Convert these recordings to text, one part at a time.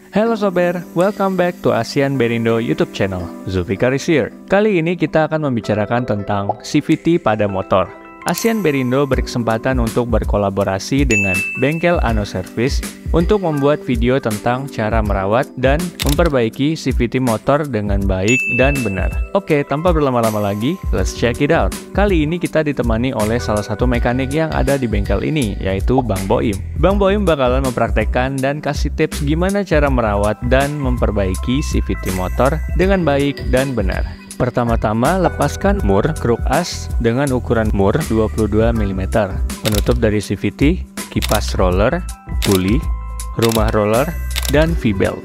Halo sober, welcome back to ASEAN Berindo YouTube channel. Zulfikar is here. Kali ini kita akan membicarakan tentang CVT pada motor. ASEAN Berindo berkesempatan untuk berkolaborasi dengan Bengkel Ano Service untuk membuat video tentang cara merawat dan memperbaiki CVT motor dengan baik dan benar. Oke, tanpa berlama-lama lagi, let's check it out. Kali ini kita ditemani oleh salah satu mekanik yang ada di bengkel ini, yaitu Bang Boim. Bang Boim bakalan mempraktekkan dan kasih tips gimana cara merawat dan memperbaiki CVT motor dengan baik dan benar. Pertama-tama, lepaskan mur kruk as dengan ukuran mur 22 mm. Penutup dari CVT, kipas roller, puli, rumah roller, dan V-belt.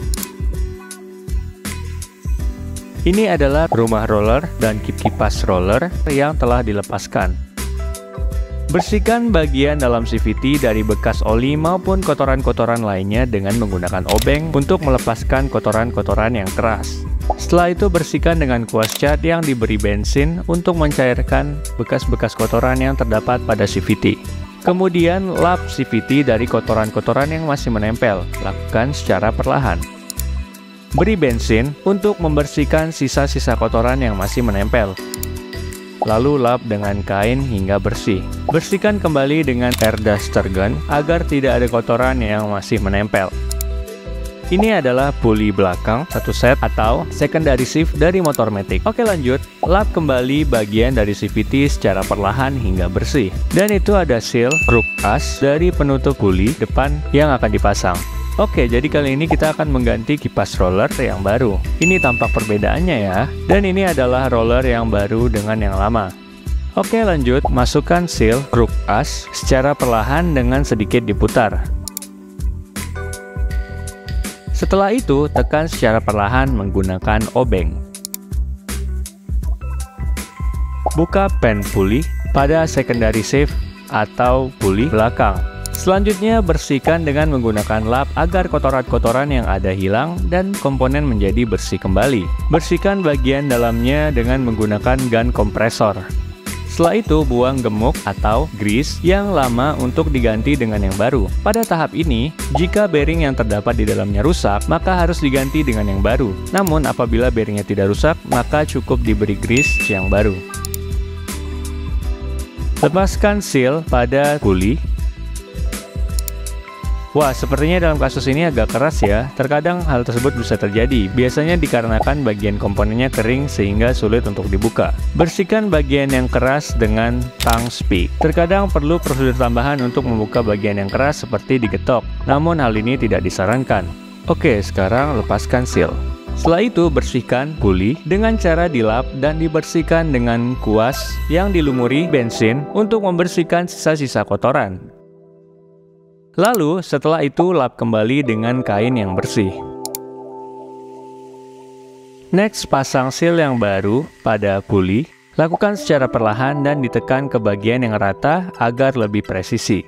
Ini adalah rumah roller dan kipas roller yang telah dilepaskan. Bersihkan bagian dalam CVT dari bekas oli maupun kotoran-kotoran lainnya dengan menggunakan obeng untuk melepaskan kotoran-kotoran yang keras. Setelah itu bersihkan dengan kuas cat yang diberi bensin untuk mencairkan bekas-bekas kotoran yang terdapat pada CVT. Kemudian lap CVT dari kotoran-kotoran yang masih menempel. Lakukan secara perlahan. Beri bensin untuk membersihkan sisa-sisa kotoran yang masih menempel. Lalu lap dengan kain hingga bersih. Bersihkan kembali dengan air duster gun agar tidak ada kotoran yang masih menempel. Ini adalah puli belakang satu set atau secondary shift dari motor matic. Oke, lanjut. Lap kembali bagian dari CVT secara perlahan hingga bersih. Dan itu ada seal kruk as dari penutup puli depan yang akan dipasang. Oke, jadi kali ini kita akan mengganti kipas roller yang baru. Ini tampak perbedaannya ya. Dan ini adalah roller yang baru dengan yang lama. Oke, lanjut. Masukkan seal kruk as secara perlahan dengan sedikit diputar. Setelah itu, tekan secara perlahan menggunakan obeng. Buka pen puli pada secondary shift atau puli belakang. Selanjutnya, bersihkan dengan menggunakan lap agar kotoran-kotoran yang ada hilang dan komponen menjadi bersih kembali. Bersihkan bagian dalamnya dengan menggunakan gun kompresor. Setelah itu, buang gemuk atau grease yang lama untuk diganti dengan yang baru. Pada tahap ini, jika bearing yang terdapat di dalamnya rusak, maka harus diganti dengan yang baru. Namun, apabila bearingnya tidak rusak, maka cukup diberi grease yang baru. Lepaskan seal pada puli. Wah, sepertinya dalam kasus ini agak keras ya. Terkadang hal tersebut bisa terjadi. Biasanya dikarenakan bagian komponennya kering sehingga sulit untuk dibuka. Bersihkan bagian yang keras dengan tang spik. Terkadang perlu prosedur tambahan untuk membuka bagian yang keras seperti digetok. Namun hal ini tidak disarankan. Oke, sekarang lepaskan seal. Setelah itu bersihkan puli dengan cara dilap dan dibersihkan dengan kuas yang dilumuri bensin untuk membersihkan sisa-sisa kotoran. Lalu, setelah itu lap kembali dengan kain yang bersih. Next, pasang seal yang baru pada puli. Lakukan secara perlahan dan ditekan ke bagian yang rata agar lebih presisi.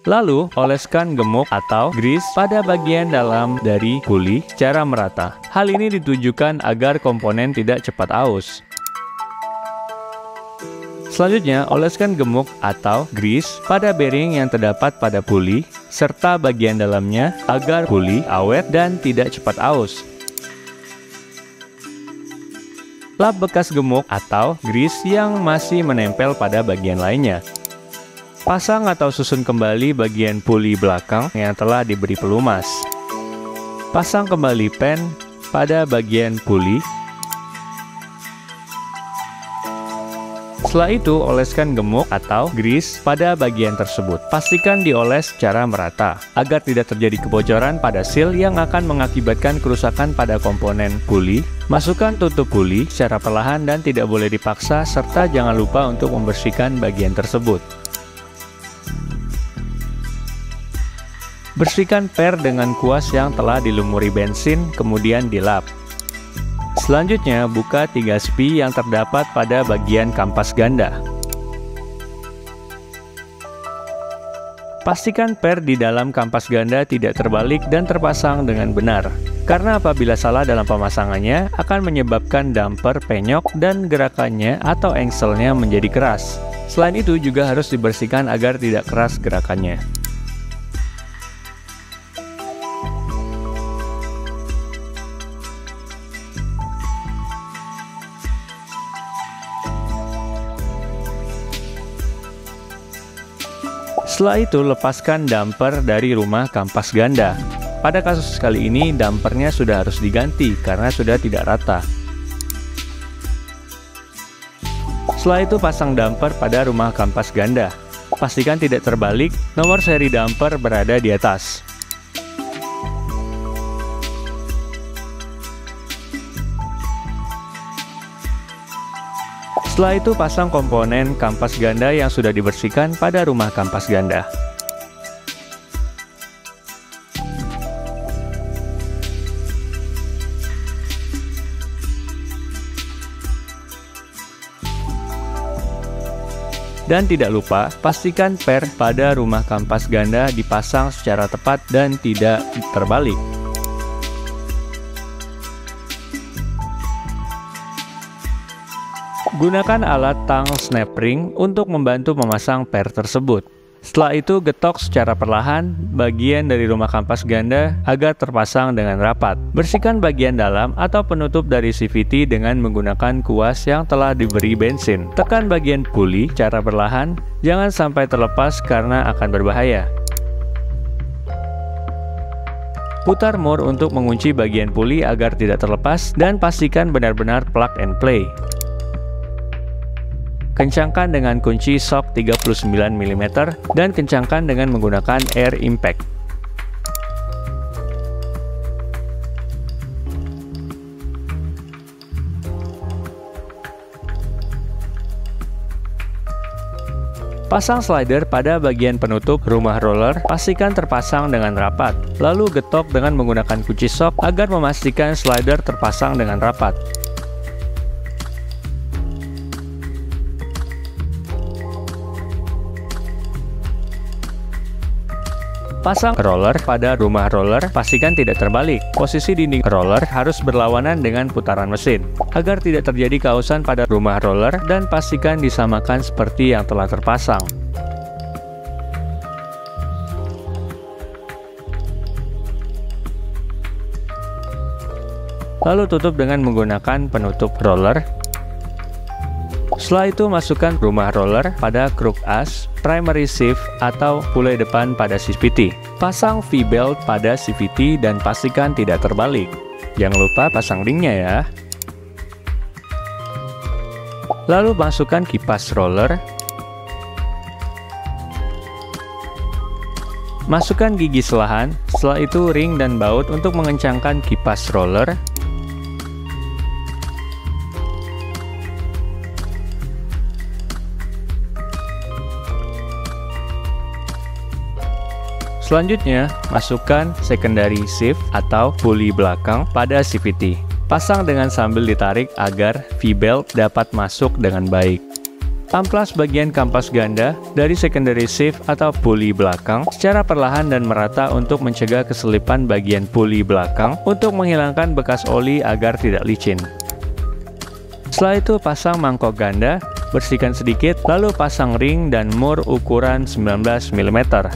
Lalu, oleskan gemuk atau grease pada bagian dalam dari puli secara merata. Hal ini ditujukan agar komponen tidak cepat aus. Selanjutnya, oleskan gemuk atau grease pada bearing yang terdapat pada puli serta bagian dalamnya agar puli awet dan tidak cepat aus. Lap bekas gemuk atau grease yang masih menempel pada bagian lainnya. Pasang atau susun kembali bagian puli belakang yang telah diberi pelumas. Pasang kembali pen pada bagian puli. Setelah itu, oleskan gemuk atau grease pada bagian tersebut. Pastikan dioles secara merata, agar tidak terjadi kebocoran pada seal yang akan mengakibatkan kerusakan pada komponen puli. Masukkan tutup puli secara perlahan dan tidak boleh dipaksa, serta jangan lupa untuk membersihkan bagian tersebut. Bersihkan per dengan kuas yang telah dilumuri bensin, kemudian dilap. Selanjutnya, buka 3 spi yang terdapat pada bagian kampas ganda. Pastikan per di dalam kampas ganda tidak terbalik dan terpasang dengan benar. Karena apabila salah dalam pemasangannya, akan menyebabkan damper penyok dan gerakannya atau engselnya menjadi keras. Selain itu, juga harus dibersihkan agar tidak keras gerakannya. Setelah itu, lepaskan damper dari rumah kampas ganda. Pada kasus kali ini, dampernya sudah harus diganti karena sudah tidak rata. Setelah itu, pasang damper pada rumah kampas ganda. Pastikan tidak terbalik, nomor seri damper berada di atas. Setelah itu, pasang komponen kampas ganda yang sudah dibersihkan pada rumah kampas ganda. Dan tidak lupa, pastikan per pada rumah kampas ganda dipasang secara tepat dan tidak terbalik. Gunakan alat tang snap ring untuk membantu memasang per tersebut. Setelah itu, getok secara perlahan bagian dari rumah kampas ganda agar terpasang dengan rapat. Bersihkan bagian dalam atau penutup dari CVT dengan menggunakan kuas yang telah diberi bensin. Tekan bagian puli secara perlahan, jangan sampai terlepas karena akan berbahaya. Putar mur untuk mengunci bagian puli agar tidak terlepas dan pastikan benar-benar plug and play. Kencangkan dengan kunci shock 39 mm dan kencangkan dengan menggunakan air impact. Pasang slider pada bagian penutup rumah roller, pastikan terpasang dengan rapat. Lalu getok dengan menggunakan kunci shock agar memastikan slider terpasang dengan rapat. Pasang roller pada rumah roller, pastikan tidak terbalik. Posisi dinding roller harus berlawanan dengan putaran mesin, agar tidak terjadi kausan pada rumah roller dan pastikan disamakan seperti yang telah terpasang. Lalu tutup dengan menggunakan penutup roller. Setelah itu, masukkan rumah roller pada kruk as, primary shift atau pulai depan pada CVT. Pasang V-belt pada CVT dan pastikan tidak terbalik. Jangan lupa pasang ringnya ya. Lalu masukkan kipas roller. Masukkan gigi selahan, setelah itu ring dan baut untuk mengencangkan kipas roller. Selanjutnya, masukkan secondary shift atau puli belakang pada CVT. Pasang dengan sambil ditarik agar V-belt dapat masuk dengan baik. Amplas bagian kampas ganda dari secondary shift atau puli belakang secara perlahan dan merata untuk mencegah keselipan bagian puli belakang untuk menghilangkan bekas oli agar tidak licin. Setelah itu, pasang mangkok ganda, bersihkan sedikit, lalu pasang ring dan mur ukuran 19 mm.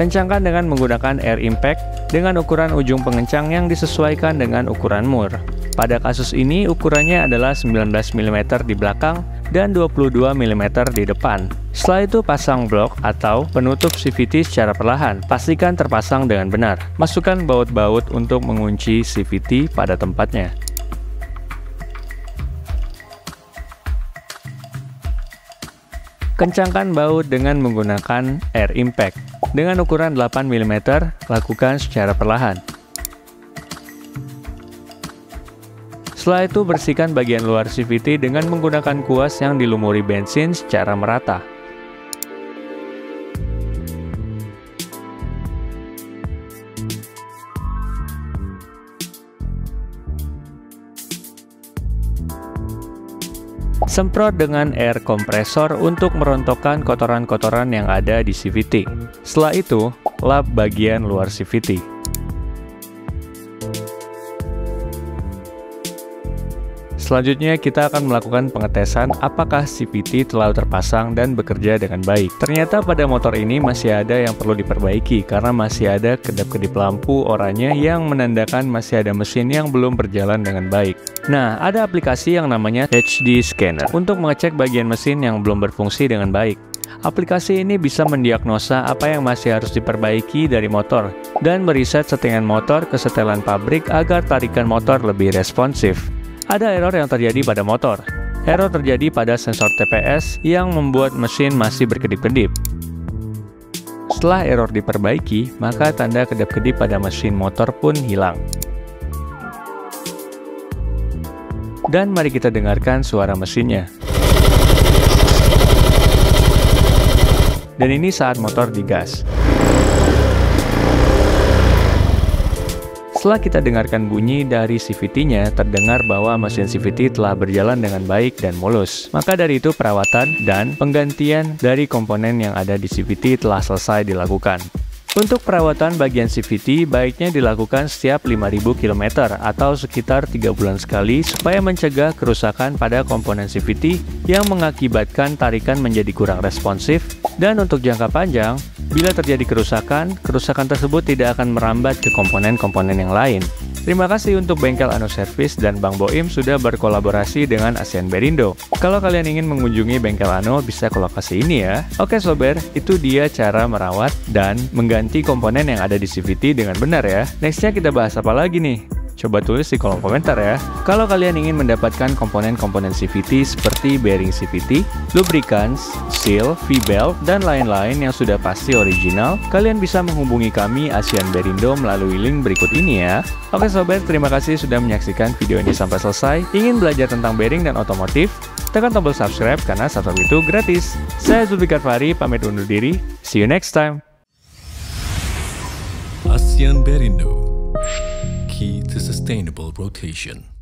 Kencangkan dengan menggunakan air impact dengan ukuran ujung pengencang yang disesuaikan dengan ukuran mur. Pada kasus ini ukurannya adalah 19 mm di belakang dan 22 mm di depan. Setelah itu, pasang blok atau penutup CVT secara perlahan. Pastikan terpasang dengan benar. Masukkan baut-baut untuk mengunci CVT pada tempatnya. Kencangkan baut dengan menggunakan air impact. Dengan ukuran 8 mm, lakukan secara perlahan. Setelah itu, bersihkan bagian luar CVT dengan menggunakan kuas yang dilumuri bensin secara merata. Semprot dengan air kompresor untuk merontokkan kotoran-kotoran yang ada di CVT. Setelah itu, lap bagian luar CVT. Selanjutnya kita akan melakukan pengetesan apakah CVT telah terpasang dan bekerja dengan baik. Ternyata pada motor ini masih ada yang perlu diperbaiki karena masih ada kedap-kedip lampu oranye yang menandakan masih ada mesin yang belum berjalan dengan baik. Nah, ada aplikasi yang namanya HD Scanner untuk mengecek bagian mesin yang belum berfungsi dengan baik. Aplikasi ini bisa mendiagnosa apa yang masih harus diperbaiki dari motor dan meriset settingan motor ke setelan pabrik agar tarikan motor lebih responsif. Ada error yang terjadi pada motor. Error terjadi pada sensor TPS yang membuat mesin masih berkedip-kedip. Setelah error diperbaiki, maka tanda kedap-kedip pada mesin motor pun hilang. Dan mari kita dengarkan suara mesinnya. Dan ini saat motor digas. Setelah kita dengarkan bunyi dari CVT-nya, terdengar bahwa mesin CVT telah berjalan dengan baik dan mulus. Maka dari itu perawatan dan penggantian dari komponen yang ada di CVT telah selesai dilakukan. Untuk perawatan bagian CVT baiknya dilakukan setiap 5.000 km atau sekitar 3 bulan sekali supaya mencegah kerusakan pada komponen CVT yang mengakibatkan tarikan menjadi kurang responsif. Dan untuk jangka panjang, bila terjadi kerusakan tersebut tidak akan merambat ke komponen-komponen yang lain. Terima kasih untuk Bengkel Ano Service dan Bang Boim sudah berkolaborasi dengan ASEAN Berindo. Kalau kalian ingin mengunjungi Bengkel Ano, bisa ke lokasi ini ya. Oke sober, itu dia cara merawat dan mengganti komponen yang ada di CVT dengan benar ya. Nextnya kita bahas apa lagi nih? Coba tulis di kolom komentar ya. Kalau kalian ingin mendapatkan komponen-komponen CVT seperti bearing CVT, lubricants, seal, V-belt, dan lain-lain yang sudah pasti original, kalian bisa menghubungi kami ASEAN Berindo melalui link berikut ini ya. Oke sobat, terima kasih sudah menyaksikan video ini sampai selesai. Ingin belajar tentang bearing dan otomotif? Tekan tombol subscribe karena subscribe itu gratis. Saya Zulfikar Fahri, pamit undur diri. See you next time. ASEAN Berindo, key to sustainable rotation.